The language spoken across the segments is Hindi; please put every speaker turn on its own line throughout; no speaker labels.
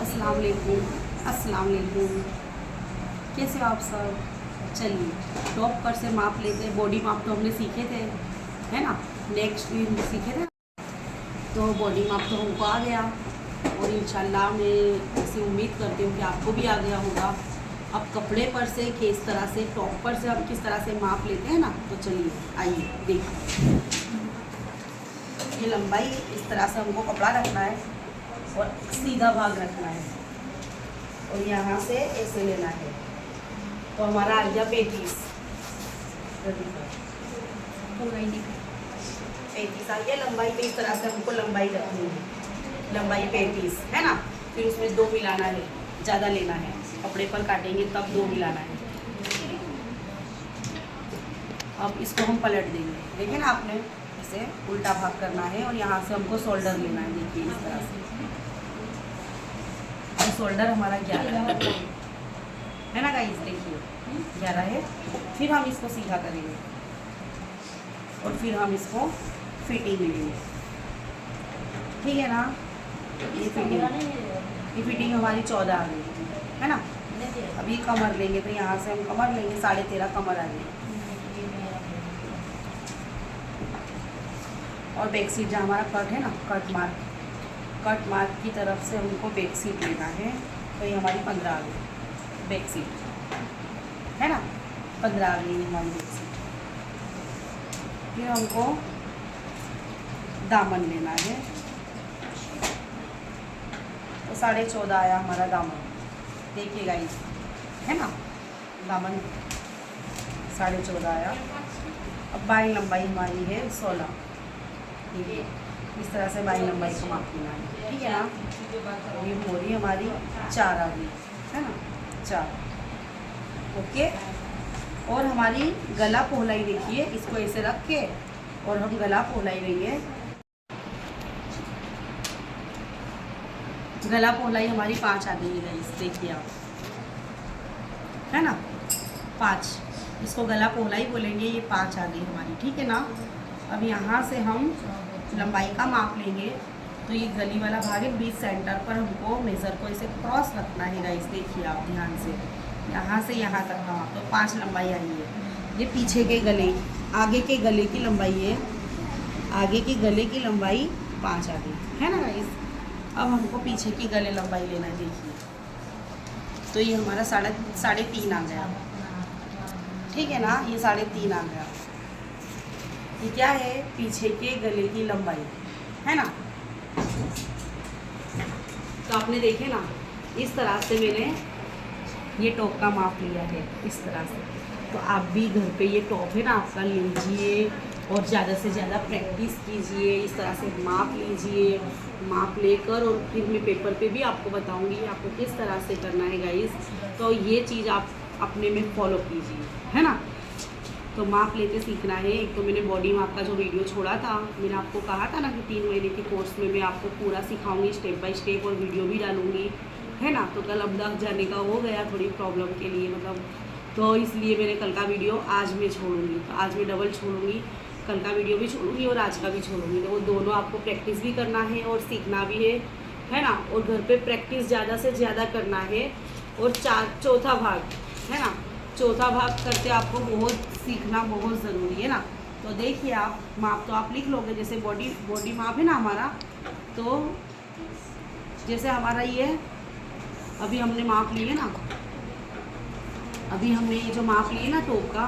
अस्सलाम वालेकुम। अस्सलाम वालेकुम। कैसे हो आप सब? चलिए टॉप पर से माप लेते हैं। बॉडी माप तो हमने सीखे थे, है ना, नेक्स्ट भी हमने सीखे थे। तो बॉडी माप तो हमको आ गया और इंशाल्लाह मैं ऐसी उम्मीद करती हूँ कि आपको भी आ गया होगा। अब कपड़े पर से किस तरह से, टॉप पर से हम किस तरह से माप लेते हैं ना, तो चलिए आइए देखिए। ये लंबाई इस तरह से हमको कपड़ा रखना है और सीधा भाग रखना है और यहाँ से ऐसे लेना है। तो हमारा आ गया 35 आ गया लंबाई पे। इस तरह से हमको लंबाई रखनी है, लंबाई 35 है ना। फिर उसमें 2 मिलाना है, ज़्यादा लेना है, कपड़े पर काटेंगे तब 2 मिलाना है। अब इसको हम पलट देंगे, देखिए ना आपने, इसे उल्टा भाग करना है और यहाँ से हमको शोल्डर लेना है। देखिए इस तरह से शोल्डर हमारा 11 है ना गाइस, देखिए 11 है। फिर हम इसको सीधा करेंगे और फिर हम इसको फिटिंग लेंगे, ठीक है ना। ये फिटिंग हमारी 14 आ गई है ना। अभी कमर लेंगे तो यहाँ से हम कमर लेंगे, 13.5 कमर आ गई। और बैक सीट जो हमारा कट है ना, कट मार्क की तरफ से हमको बैक सीट लेना है। तो ये हमारी 15 आ गई बैक सीट, है ना, 15 आ गई हमारी बैक सीट। फिर हमको दामन लेना है, तो 14.5 आया हमारा दामन। देखिए गाइस, है ना, दामन 14.5 आया। अब बाई लंबाई हमारी है 16। ठीक है, इस तरह से बाई लंबाई को माप लेना है, ठीक है ना। ये मोरी हमारी 4 आ गई, है ना, 4। ओके। और हमारी गला पहलाई देखिए, इसको ऐसे रख के और हम गला पहलाई लेंगे। गला पहलाई हमारी 5 आ गई है, देखिए आप, है ना, 5। इसको गला पहलाई बोलेंगे, ये 5 आ गई हमारी, ठीक है ना। अब यहाँ से हम लंबाई का माप लेंगे। तो ये गली वाला भाग है, बीच सेंटर पर हमको मेज़र को ऐसे क्रॉस रखना है गाइस। देखिए आप ध्यान से, यहाँ से यहाँ तक का माप, तो 5 लंबाई आई है। ये पीछे के गले, आगे के गले की लंबाई है, आगे के गले की लंबाई 5 आ गई, है ना गाइस। अब हमको पीछे की गले लंबाई लेना है, देखिए। तो ये हमारा 3.5 आ गया, ठीक है ना, ये 3.5 आ गया। ये क्या है, पीछे के गले की लंबाई, है ना। तो आपने देखे ना, इस तरह से मैंने ये टॉप का माप लिया है, इस तरह से। तो आप भी घर पे ये टॉप है ना आपका लीजिए और ज़्यादा से ज़्यादा प्रैक्टिस कीजिए। इस तरह से माप लीजिए, माप लेकर और फिर मैं पेपर पे भी आपको बताऊंगी आपको किस तरह से करना है गाइस। तो ये चीज़ आप अपने में फॉलो कीजिए, है ना। तो माप लेते सीखना है। एक तो मैंने बॉडी माप का जो वीडियो छोड़ा था, मैंने आपको कहा था ना कि 3 महीने के कोर्स में मैं आपको पूरा सिखाऊंगी स्टेप बाय स्टेप और वीडियो भी डालूंगी, है ना। तो कल अब्दाख जाने का हो गया थोड़ी प्रॉब्लम के लिए, मतलब, तो इसलिए मैंने कल का वीडियो आज मैं छोड़ूंगी। तो आज मैं डबल छोड़ूंगी, कल का वीडियो भी छोड़ूंगी और आज का भी छोड़ूंगी। तो वो दोनों आपको प्रैक्टिस भी करना है और सीखना भी है ना। और घर पे प्रैक्टिस ज़्यादा से ज़्यादा करना है। और चौथा भाग, है ना, चौथा भाग करते आपको बहुत सीखना बहुत ज़रूरी है ना। तो देखिए आप माप तो आप लिख लोगे, जैसे बॉडी माप है ना हमारा। तो जैसे हमारा ये अभी हमने माप लिए ना, अभी हमने ये जो माप लिए ना टॉप का,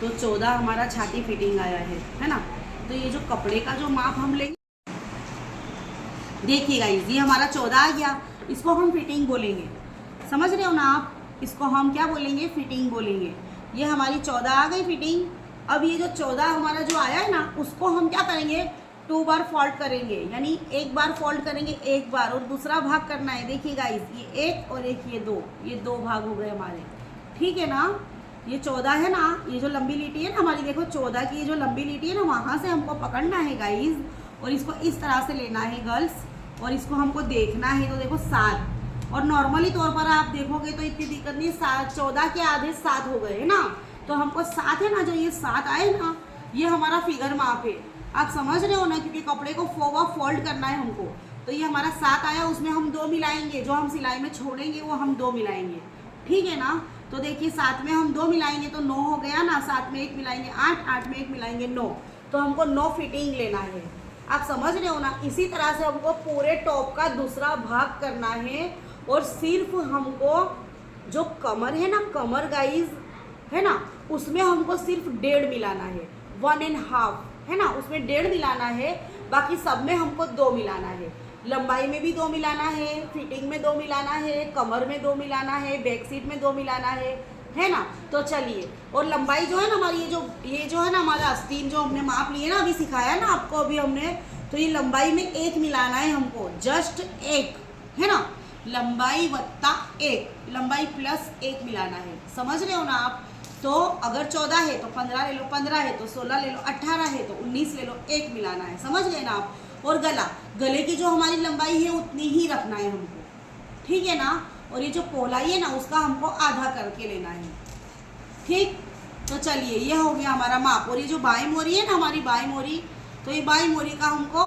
तो 14 हमारा छाती फिटिंग आया है ना। तो ये जो कपड़े का जो माप हम लेंगे, देखिए गाइस, ये हमारा 14 आ गया। इसको हम फिटिंग बोलेंगे, समझ रहे हो ना आप। इसको हम क्या बोलेंगे, फिटिंग बोलेंगे। ये हमारी 14 आ गई फिटिंग। अब ये जो 14 हमारा जो आया है ना, उसको हम क्या करेंगे, 2 बार फोल्ड करेंगे, यानी एक बार फोल्ड करेंगे, एक बार, और दूसरा भाग करना है। देखिए गाइस, ये 1 और एक ये 2, ये 2 भाग हो गए हमारे, ठीक है ना। ये 14 है ना, ये जो लंबी लीटी है ना हमारी, देखो 14 की जो लंबी लीटी है ना, वहाँ से हमको पकड़ना है गाइस और इसको इस तरह से लेना है गर्ल्स। और इसको हमको देखना है, तो देखो 7। और नॉर्मली तौर पर आप देखोगे तो इतनी दिक्कत नहीं, 14 के आधे 7 हो गए है ना। तो हमको 7 है ना, जो ये 7 आए ना, ये हमारा फिगर माप है। आप समझ रहे हो ना, क्योंकि कपड़े को फोल्ड करना है हमको। तो तो ये हमारा 7 आया, उसमें हम 2 मिलाएंगे, जो हम सिलाई में छोड़ेंगे वो हम 2 मिलाएंगे, ठीक है ना। तो देखिए 7 में हम 2 मिलाएंगे तो 9 हो गया ना, 7 में 1 मिलाएंगे 8, 8 में 1 मिलाएंगे 9, तो हमको 9 फिटिंग लेना है। आप समझ रहे हो ना। इसी तरह से हमको पूरे टॉप का दूसरा भाग करना है, और सिर्फ हमको जो कमर है ना, कमर गाइज है ना, उसमें हमको सिर्फ 1.5 मिलाना है, 1.5 है ना, उसमें 1.5 मिलाना है। बाकी सब में हमको 2 मिलाना है, लंबाई में भी 2 मिलाना है, फिटिंग में 2 मिलाना है, कमर में 2 मिलाना है, बैक सीट में 2 मिलाना है ना। तो चलिए, और लंबाई जो है ना हमारी, ये जो है ना हमारा आस्तीन जो हमने माप लिए ना, अभी सिखाया ना आपको अभी हमने, तो ये लंबाई में 1 मिलाना है हमको, जस्ट 1 है ना, लंबाई वत्ता 1, लंबाई प्लस 1 मिलाना है, समझ रहे हो ना आप। तो अगर 14 है तो 15 ले लो, 15 है तो 16 ले लो, 18 है तो 19 ले लो, 1 मिलाना है, समझ गए ना आप। और गले की जो हमारी लंबाई है उतनी ही रखना है हमको, ठीक है ना। और ये जो पौलाई है ना उसका हमको आधा करके लेना है, ठीक। तो चलिए, ये हो गया हमारा माप। और ये जो बाई मोरी है ना हमारी बाई मोरी, तो ये बाई मोरी का हमको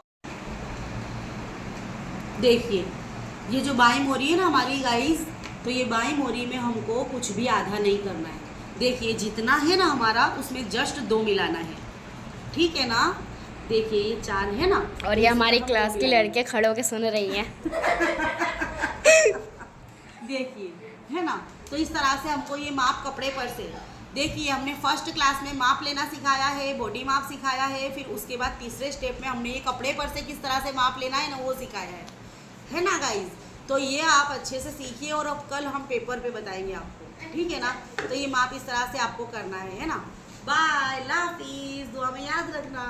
देखिए, ये जो बाई मोरी है ना हमारी गाइस, तो ये बाई मोरी में हमको कुछ भी आधा नहीं करना है। देखिए जितना है ना हमारा उसमें जस्ट 2 मिलाना है, ठीक है ना। देखिए ये 4 है ना,
और ये हमारी क्लास की लड़के खड़े होके सुन रही हैं।
देखिए है ना। तो इस तरह से हमको ये माप कपड़े पर से, देखिए हमने फर्स्ट क्लास में माप लेना सिखाया है, बॉडी माप सिखाया है, फिर उसके बाद तीसरे स्टेप में हमने ये कपड़े पर से किस तरह से माप लेना है ना वो सिखाया है ना गाइज। तो ये आप अच्छे से सीखिए, और अब कल हम पेपर पे बताएंगे आपको, ठीक है ना। तो ये माप इस तरह से आपको करना है ना। बाय, अल्लाह हाफिज़, दुआ में याद रखना।